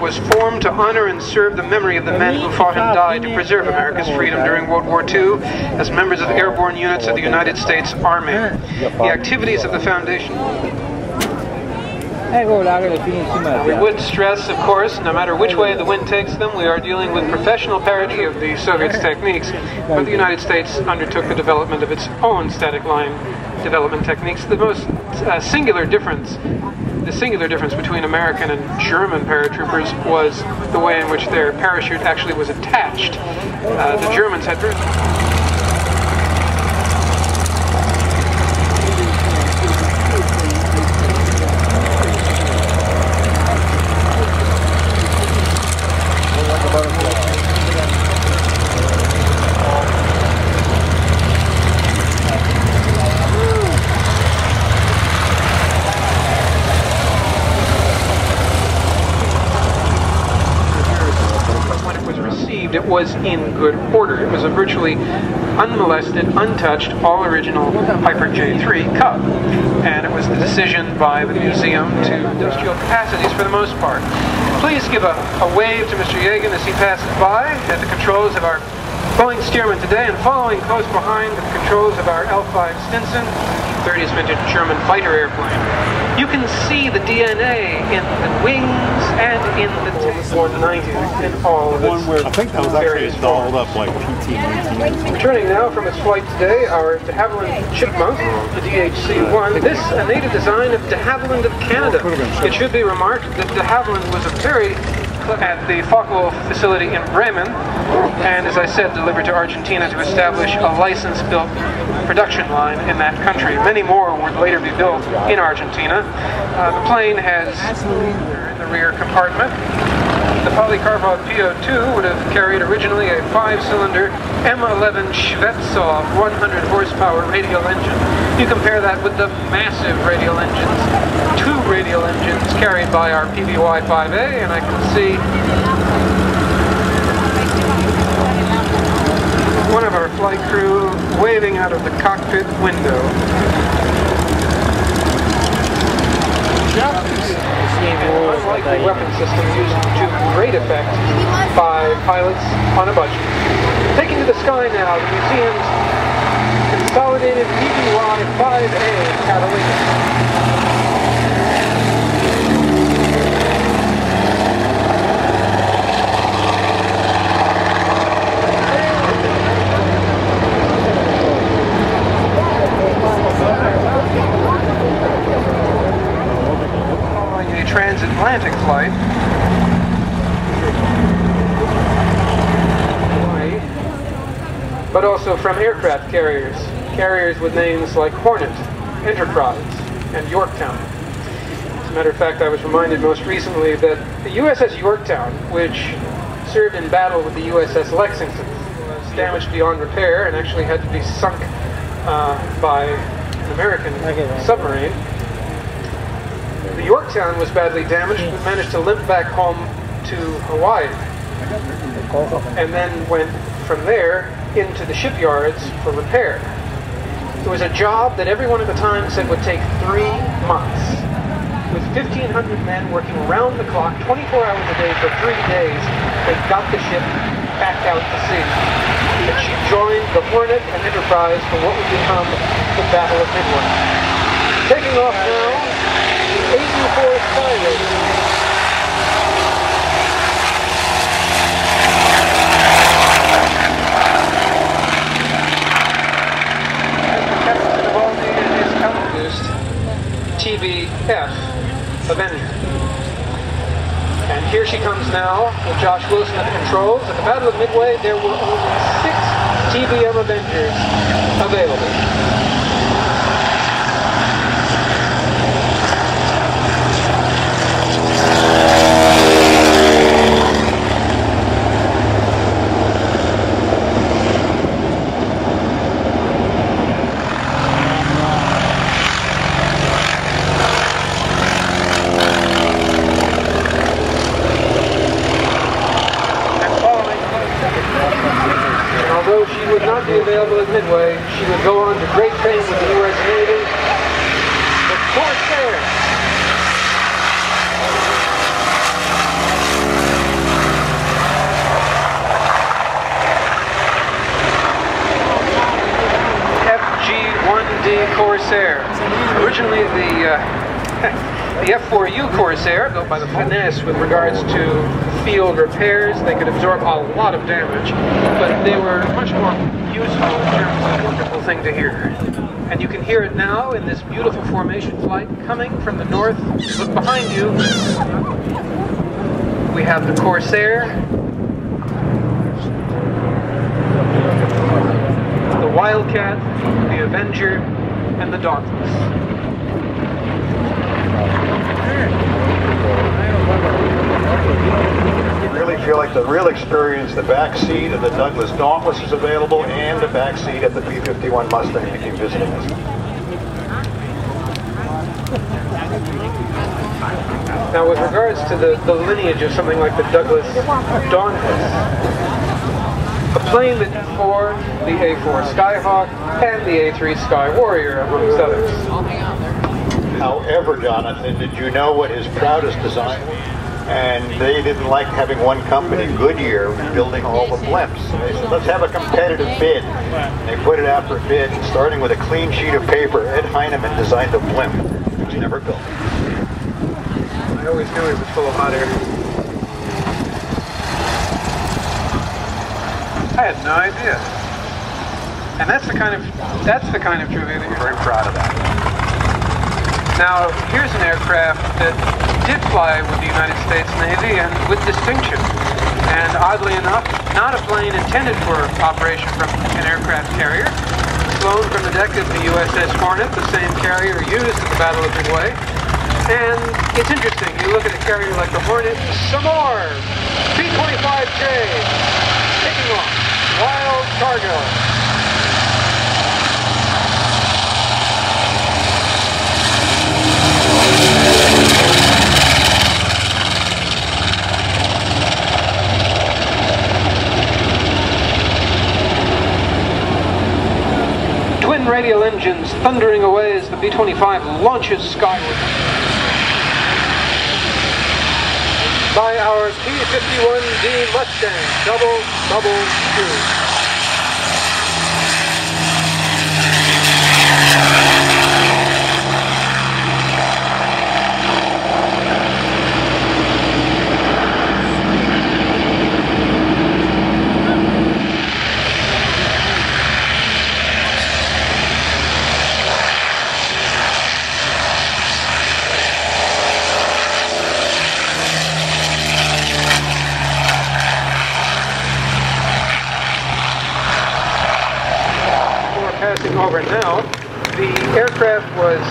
Was formed to honor and serve the memory of the men who fought and died to preserve America's freedom during World War II as members of airborne units of the United States Army. The activities of the Foundation. We would stress, of course, no matter which way the wind takes them, we are dealing with professional parody of the Soviets' techniques, but the United States undertook the development of its own static line development techniques. The most singular difference between American and German paratroopers was the way in which their parachute actually was attached. The Germans had it was in good order. It was a virtually unmolested, untouched, all original Piper J3 Cub. And it was the decision by the museum to industrial capacities for the most part. Please give a wave to Mr. Yagan as he passes by at the controls of our Boeing Stearman today, and following close behind the controls of our L5 Stinson, 30th vintage German fighter airplane. You can see the DNA in the wings and in the tail. 190 in all of its I think that was actually dolled up like PT-19. Returning now from its flight today, our de Havilland Chipmunk, the DHC-1. This a native design of de Havilland of Canada. It should be remarked that de Havilland was a very at the Focke-Wulf facility in Bremen, and as I said, delivered to Argentina to establish a license-built production line in that country. Many more would later be built in Argentina. The plane has in the rear compartment. The polycarbonate PO2 would have carried originally a 5-cylinder M11 Shvetsov 100 horsepower radial engine. You compare that with the massive radial engines, 2 radial engines carried by our PBY-5A, and I can see one of our flight crew waving out of the cockpit window. Unlikely weapon system used to great effect by pilots on a budget. Taking to the sky now, the museum's consolidated PBY-5A Catalina. Transatlantic flight, but also from aircraft carriers with names like Hornet, Enterprise, and Yorktown. As a matter of fact, I was reminded most recently that the USS Yorktown, which served in battle with the USS Lexington, was damaged beyond repair and actually had to be sunk by an American submarine. The Yorktown was badly damaged, but managed to limp back home to Hawaii, and then went from there into the shipyards for repair. It was a job that everyone at the time said would take 3 months. With 1,500 men working around the clock, 24 hours a day for 3 days, they got the ship back out to sea. And she joined the Hornet and Enterprise for what would become the Battle of Midway. Taking off now, 84 Skyway. TBF Avengers. And here she comes now with Josh Wilson at the controls. At the Battle of Midway, there were only 6 TBF Avengers available. Midway, she would go on to great fame with the U.S. Navy. The Corsair. FG-1D Corsair. Originally the F-4U Corsair, built by the Finesse with regards to field repairs. They could absorb a lot of damage, but they were much more useful in terms of a wonderful thing to hear. And you can hear it now in this beautiful formation flight coming from the north. Look behind you. We have the Corsair, the Wildcat, the Avenger, and the Dauntless. You really feel like the real experience, the back seat of the Douglas Dauntless is available, and the back seat of the B-51 Mustang you keep visiting us. Now, with regards to the lineage of something like the Douglas Dauntless, a plane that formed the A-4 Skyhawk and the A-3 Sky Warrior, amongst others. However, Jonathan, did you know what his proudest design was? And they didn't like having one company, Goodyear, building all the blimps. They said, let's have a competitive bid. And they put it out for bid, and starting with a clean sheet of paper, Ed Heinemann designed a blimp. It was never built. I always knew he was full of hot air. I had no idea. And that's the kind of trivia that you're very proud of that. Now, here's an aircraft that did fly with the United States Navy and with distinction. And oddly enough, not a plane intended for operation from an aircraft carrier. Flown from the deck of the USS Hornet, the same carrier used at the Battle of Midway. And it's interesting, you look at a carrier like the Hornet, some more! B-25J, taking off, wild cargo. Twin radial engines thundering away as the B-25 launches skyward. By our T-51D Mustang, double two. Over now, the aircraft was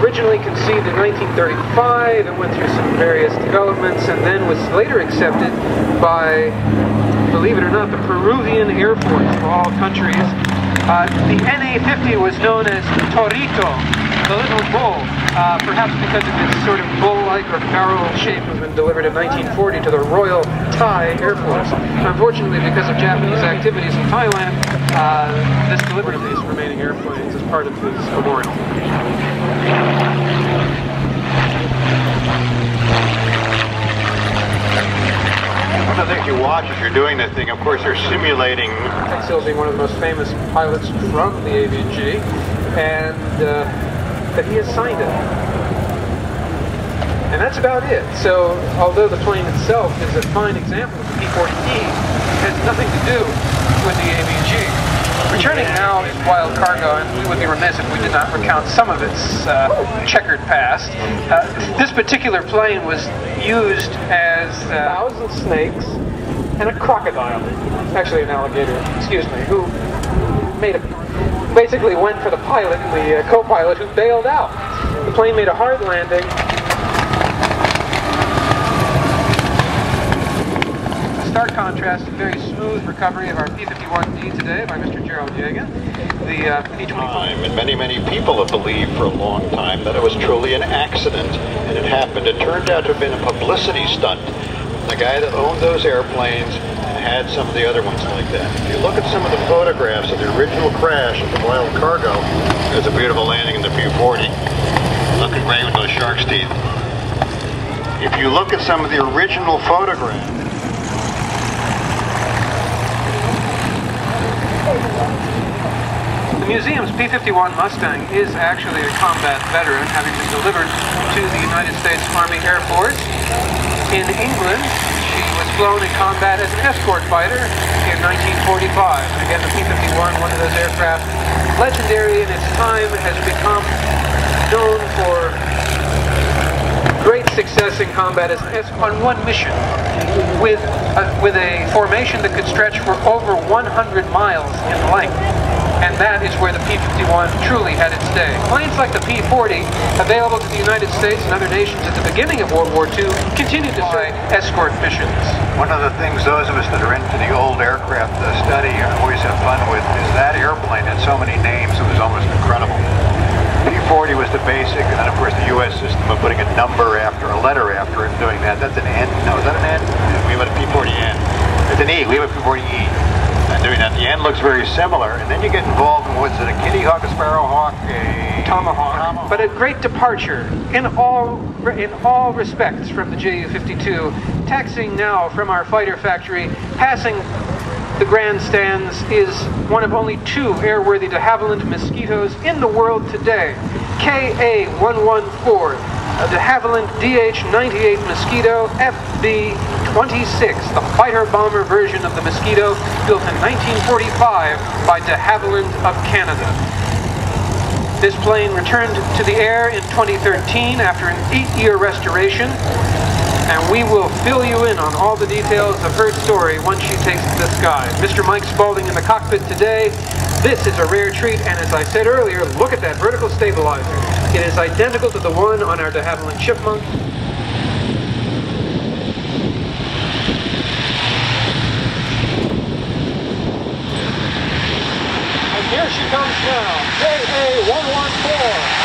originally conceived in 1935 and went through some various developments, and then was later accepted by, believe it or not, the Peruvian Air Force of all countries. The NA-50 was known as Torito, the little bull, perhaps because of its sort of bull-like or barrel shape. It was been delivered in 1940 to the Royal Thai Air Force. Unfortunately, because of Japanese activities in Thailand, this delivered of these remaining airplanes as part of this memorial. One of the things you watch as you're doing this thing, of course, they're simulating. Still being one of the most famous pilots from the AVG, and that he has signed it. And that's about it. So, although the plane itself is a fine example of the P-40E, it has nothing to do with the AVG. Returning now is wild cargo, and we would be remiss if we did not recount some of its checkered past. This particular plane was used as 1,000 snakes and a crocodile, actually an alligator, excuse me, who basically went for the pilot and the co-pilot who bailed out. The plane made a hard landing. Stark contrast to very smooth recovery of our P-51D today by Mr. Gerald Yegan. The P-25. And many people have believed for a long time that it was truly an accident, and it happened. It turned out to have been a publicity stunt. The guy that owned those airplanes had some of the other ones like that. If you look at some of the photographs of the original crash of the Wild Cargo, there's a beautiful landing in the P-40, looking great with those shark's teeth. If you look at some of the original photographs, the museum's P-51 Mustang is actually a combat veteran, having been delivered to the United States Army Air Force. In England, she was flown in combat as an escort fighter in 1945. And again, the P-51, one of those aircraft, legendary in its time, has become known for great success in combat as on one mission with a formation that could stretch for over 100 miles in length. And that is where the P-51 truly had its day. Planes like the P-40, available to the United States and other nations at the beginning of World War II, continued to serve escort missions. one of the things those of us that are into the old aircraft study and always have fun with is that airplane had so many names it was almost incredible. P-40 was the basic, and then of course the US system of putting a number after, a letter after it, and doing that. That's an N? No, is that an N? We have a P-40N. It's an E. We have a P-40E. And doing that, the N looks very similar, and then you get involved in what's it, a kitty hawk, a sparrow hawk, a Tomahawk. But a great departure in all respects from the Ju-52. Taxiing now from our fighter factory, passing the grandstands, is one of only two airworthy de Havilland Mosquitoes in the world today. KA-114, a de Havilland DH-98 Mosquito FB-26, the fighter-bomber version of the Mosquito, built in 1945 by de Havilland of Canada. This plane returned to the air in 2013 after an 8-year restoration, and we will fill you in on all the details of her story once she takes to the sky. Mr. Mike Spaulding in the cockpit today. This is a rare treat, and as I said earlier, look at that vertical stabilizer. It is identical to the one on our de Havilland Chipmunk. And here she comes now, KA-114.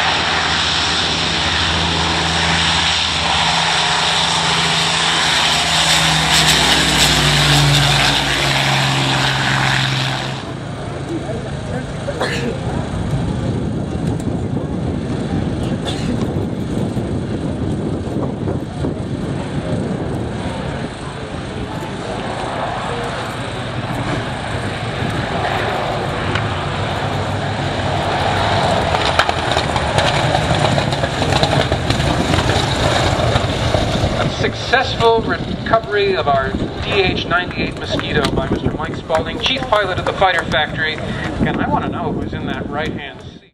Successful recovery of our DH-98 Mosquito by Mr. Mike Spaulding, chief pilot of the fighter factory. And I want to know who's in that right-hand